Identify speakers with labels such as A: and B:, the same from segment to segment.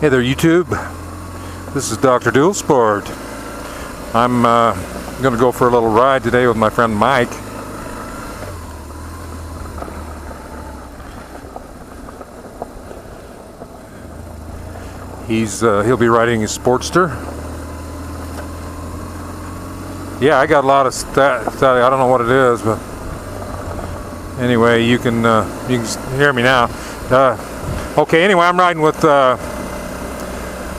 A: Hey there, YouTube. This is Dr. Dual Sport. I'm going to go for a little ride today with my friend Mike. He'll be riding his Sportster. Yeah, I got a lot of stuff. I don't know what it is, but anyway, you can hear me now. Okay, anyway, I'm riding with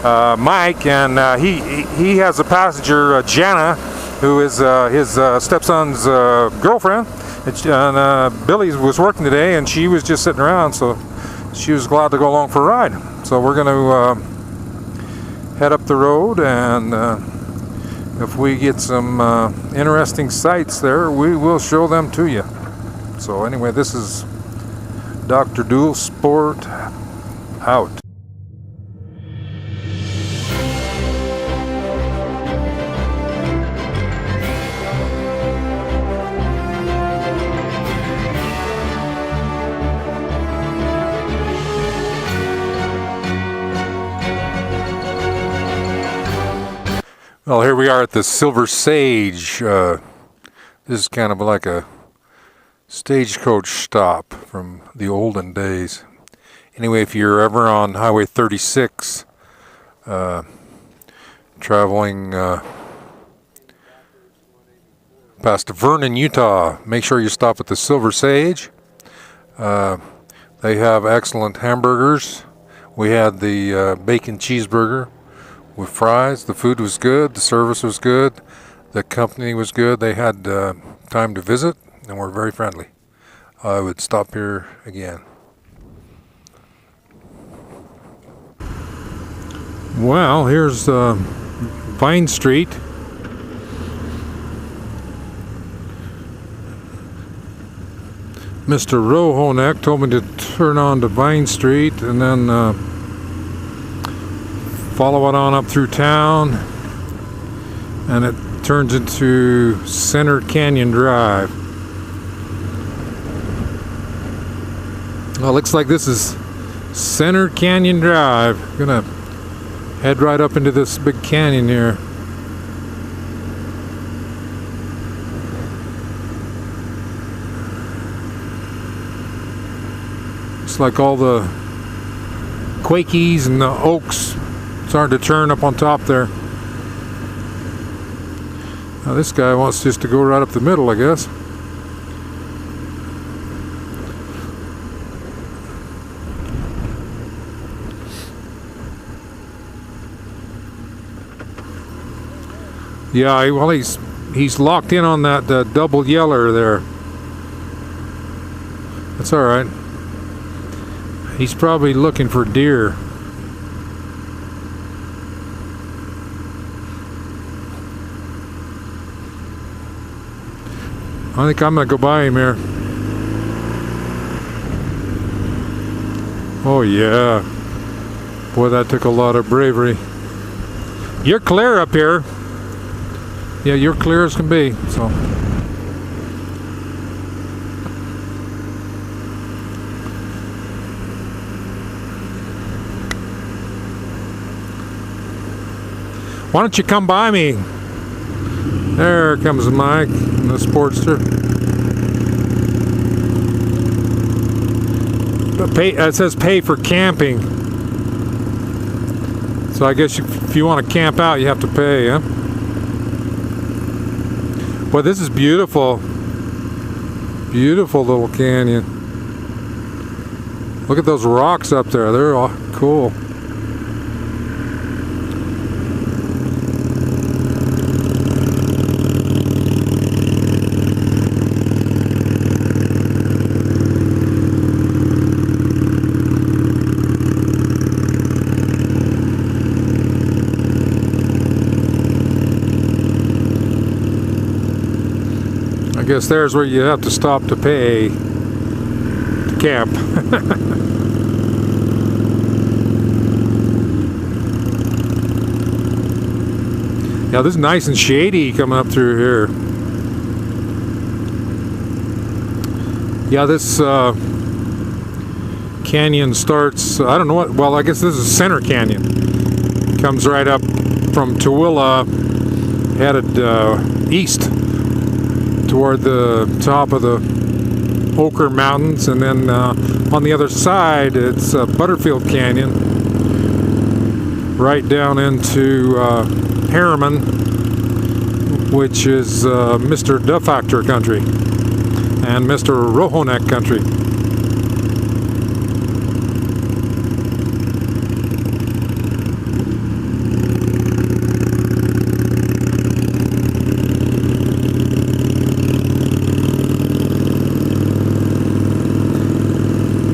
A: Mike, and he has a passenger, Jana, who is his stepson's girlfriend. And Billy was working today, and she was just sitting around, so she was glad to go along for a ride. So we're going to head up the road, and if we get some interesting sights there, we will show them to you. So anyway, this is Dr. Dual Sport out. Well, here we are at the Silver Sage. This is kind of like a stagecoach stop from the olden days. Anyway, if you're ever on Highway 36, traveling past Vernon, Utah, make sure you stop at the Silver Sage. They have excellent hamburgers. We had the bacon cheeseburger with fries. The food was good, the service was good, the company was good. They had time to visit and were very friendly. I would stop here again. Well, here's Vine Street. Mr. Rohonek told me to turn on to Vine Street and then follow it on up through town, and it turns into Center Canyon Drive. Well, looks like this is Center Canyon Drive. Gonna head right up into this big canyon here. It's like all the Quakies and the oaks starting to turn up on top there. Now this guy wants just to go right up the middle, I guess. Yeah, well, he's locked in on that double yeller there. That's all right. He's probably looking for deer. I think I'm gonna go by him here. Oh yeah. Boy, that took a lot of bravery. You're clear up here. Yeah, you're clear as can be, so. Why don't you come by me? There comes Mike in the Sportster. It says pay for camping. So I guess if you want to camp out, you have to pay, huh? Boy, this is beautiful. Beautiful little canyon. Look at those rocks up there. They're all cool. I guess there's where you have to stop to pay to camp. Yeah, this is nice and shady coming up through here. Yeah, this canyon starts, I don't know what, well, I guess this is Center Canyon. Comes right up from Tooele, headed east toward the top of the Ochre Mountains, and then on the other side it's Butterfield Canyon, right down into Harriman, which is Mr. Duffactor country and Mr. Rohonek country.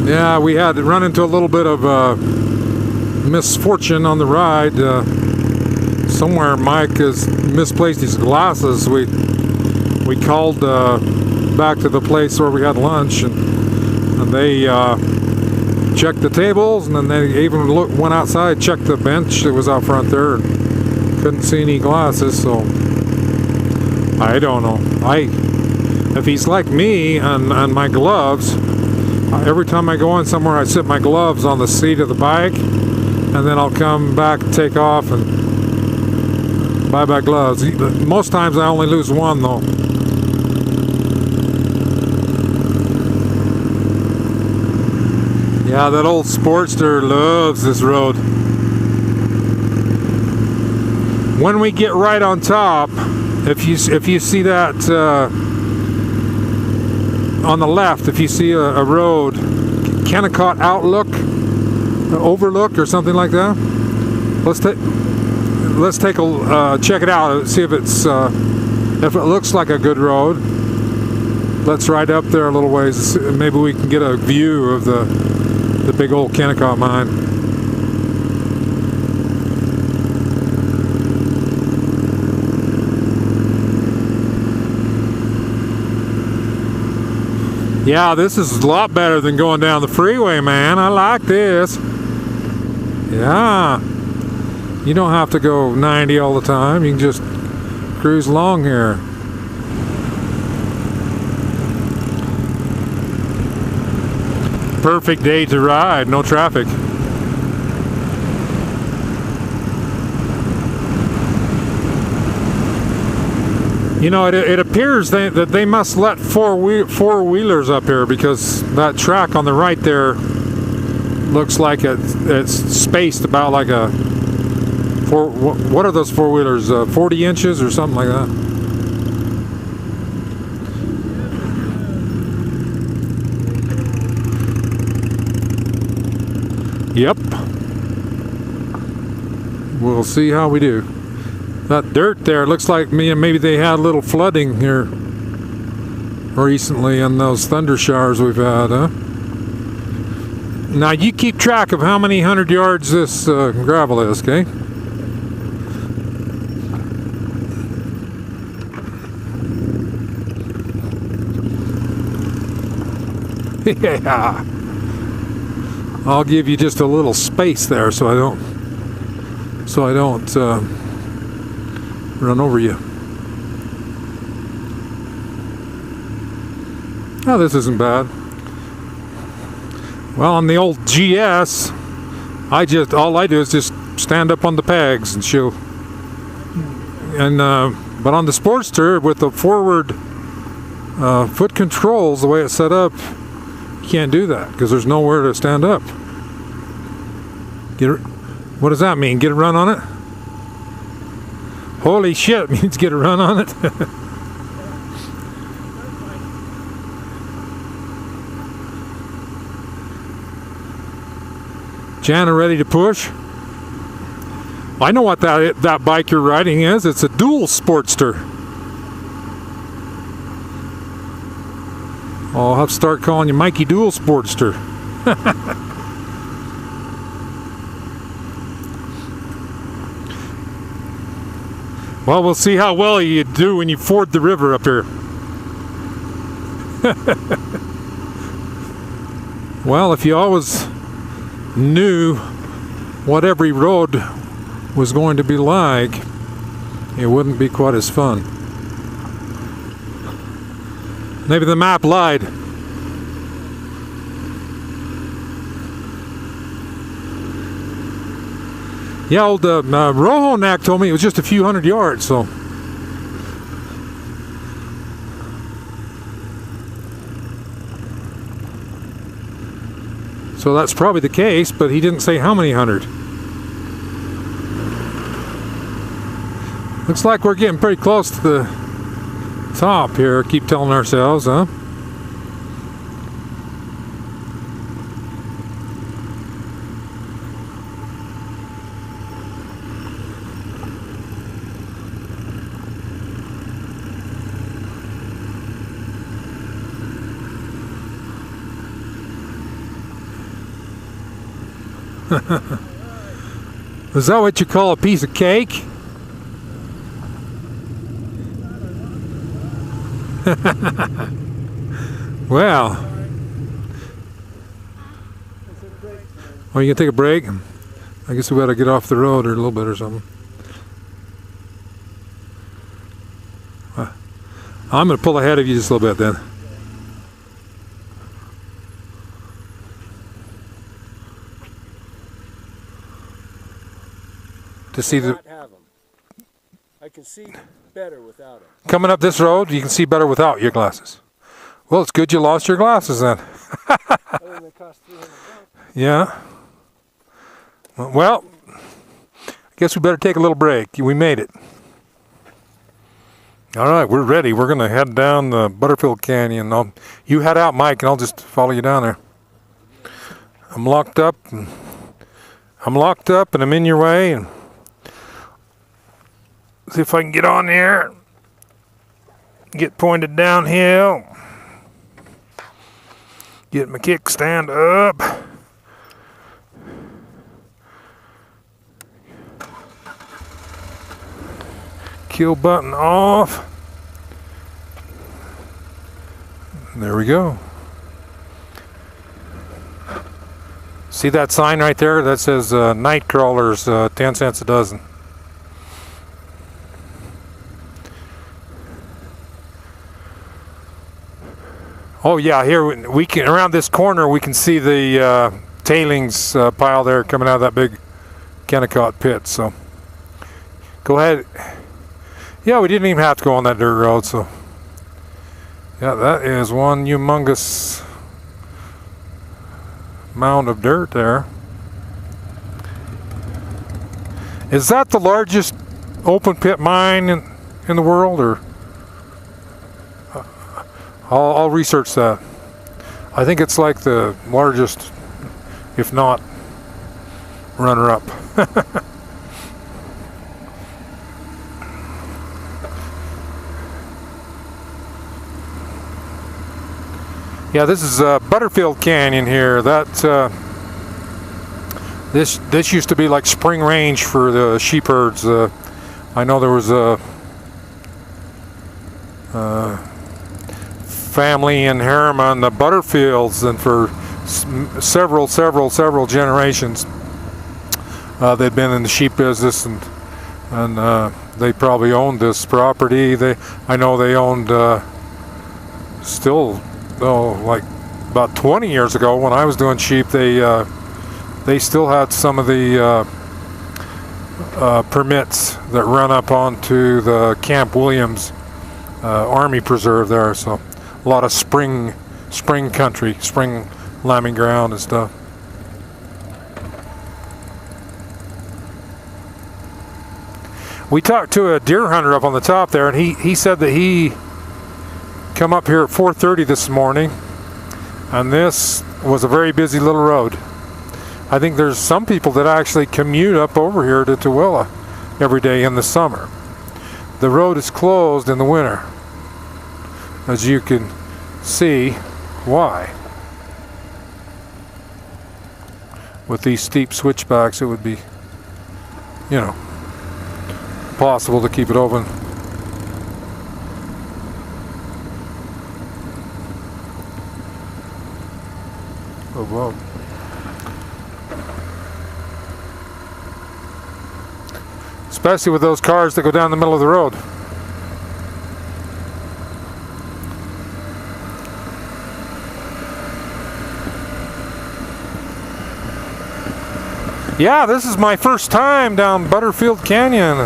A: Yeah, we had run into a little bit of misfortune on the ride. Somewhere Mike has misplaced his glasses. We called back to the place where we had lunch, and they checked the tables, and then they even went outside, checked the bench that was out front there, and couldn't see any glasses. So I don't know. If he's like me and my gloves, every time I go on somewhere, I sit my gloves on the seat of the bike, and then I'll come back, take off, and buy back gloves. Most times I only lose one, though. Yeah, that old Sportster loves this road. When we get right on top, if you see that on the left, if you see a road, Kennecott Overlook or something like that, let's take a check it out, see if it looks like a good road. Let's ride up there a little ways. Maybe we can get a view of the big old Kennecott mine. Yeah, this is a lot better than going down the freeway, man. I like this. Yeah. You don't have to go 90 all the time. You can just cruise along here. Perfect day to ride, no traffic. You know, it appears that they must let four-wheelers up here, because that track on the right there looks like it's spaced about like a what are those four-wheelers? 40 inches or something like that. Yep. We'll see how we do. That dirt there looks like maybe they had a little flooding here recently in those thunder showers we've had, huh? Now you keep track of how many 100 yards this gravel is, okay? Yeah. I'll give you just a little space there so I don't run over you. Oh, this isn't bad. Well, on the old GS, all I do is just stand up on the pegs and show. And but on the Sportster, with the forward foot controls, the way it's set up, you can't do that because there's nowhere to stand up. What does that mean? Get a run on it? Holy shit, it means get a run on it. Jana ready to push? I know what that bike you're riding is. It's a dual Sportster. I'll have to start calling you Mikey Dual Sportster. Well, we'll see how well you do when you ford the river up here. Well, if you always knew what every road was going to be like, it wouldn't be quite as fun. Maybe the map lied. Yeah, old Rojo Knack told me it was just a few hundred yards, so. So that's probably the case, but he didn't say how many hundred. Looks like we're getting pretty close to the top here, keep telling ourselves, huh? Is that what you call a piece of cake? Well, are you gonna take a break? I guess we better get off the road or a little bit or something. I'm gonna pull ahead of you just a little bit then. To see the.
B: I can see better without them.
A: Coming up this road, you can see better without your glasses. Well, it's good you lost your glasses then.
B: Other than they cost $300.
A: Yeah. Well, I guess we better take a little break. We made it. All right, we're ready. We're going to head down the Butterfield Canyon. You head out, Mike, and I'll just follow you down there. I'm locked up, and I'm in your way. And see if I can get on there. Get pointed downhill. Get my kickstand up. Kill button off. There we go. See that sign right there that says night crawlers, 10 cents a dozen. Oh yeah, here we can, around this corner we can see the tailings pile there coming out of that big Kennecott pit. So go ahead. Yeah, we didn't even have to go on that dirt road. So yeah, that is one humongous mound of dirt there. Is that the largest open pit mine in the world, or? I'll research that. I think it's like the largest, if not runner-up. Yeah, this is Butterfield Canyon here. That this used to be like spring range for the sheep herds. I know there was a family in Harriman, the Butterfields, and for several generations they'd been in the sheep business, and they probably owned this property. I know they owned still like about 20 years ago when I was doing sheep, they still had some of the permits that run up onto the Camp Williams Army Preserve there. So a lot of spring country, spring lambing ground and stuff. We talked to a deer hunter up on the top there, and he said that he come up here at 4:30 this morning, and this was a very busy little road. I think there's some people that actually commute up over here to Tooele every day in the summer. The road is closed in the winter, as you can see why. With these steep switchbacks, it would be, possible to keep it open. Oh, wow. Especially with those cars that go down the middle of the road. Yeah, this is my first time down Butterfield Canyon.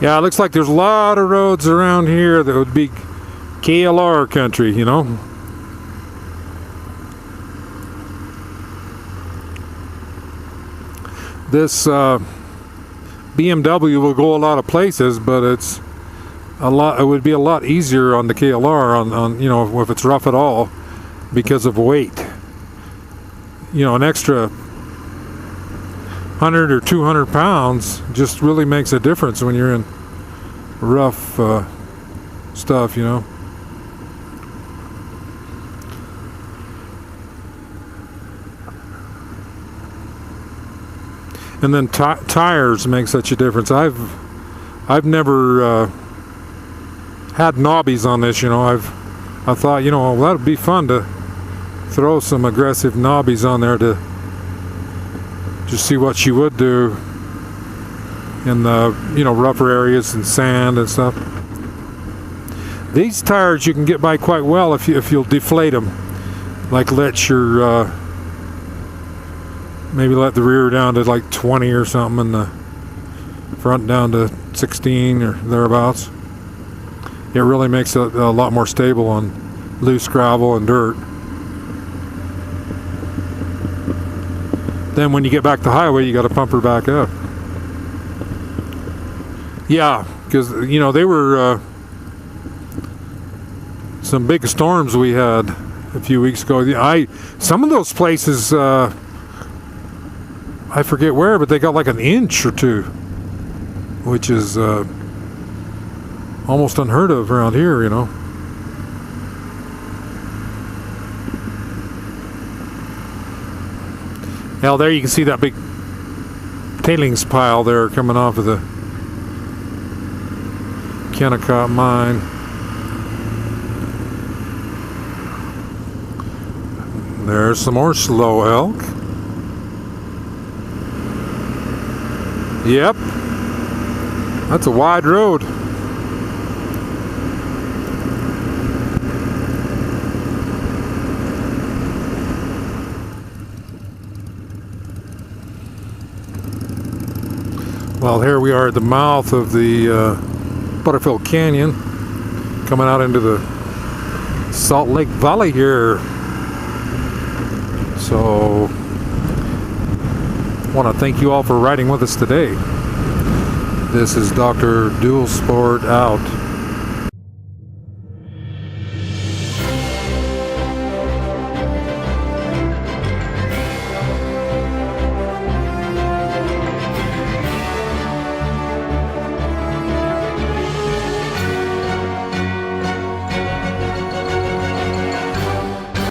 A: Yeah, it looks like there's a lot of roads around here that would be KLR country, you know. This BMW will go a lot of places, but it's a lot. It would be a lot easier on the KLR on you know, if it's rough at all, because of weight. You know, an extra 100 or 200 pounds just really makes a difference when you're in rough stuff, you know. And then tires make such a difference. I've never had knobbies on this, you know. I thought, you know, well, that'd be fun to throw some aggressive knobbies on there to just see what she would do in the, you know, rougher areas and sand and stuff. These tires you can get by quite well if you'll deflate them, like let your maybe let the rear down to like 20 or something and the front down to 16 or thereabouts. It really makes it a lot more stable on loose gravel and dirt. Then when you get back to the highway, you got to pump her back up. Yeah, because, you know, they were some big storms we had a few weeks ago. Some of those places, I forget where, but they got like an inch or two, which is almost unheard of around here, you know. Now there you can see that big tailings pile there coming off of the Kennecott mine. There's some more slow elk. Yep, that's a wide road. Well, here we are at the mouth of the Butterfield Canyon, coming out into the Salt Lake Valley here. So, I want to thank you all for riding with us today. This is Dr. Dual Sport out.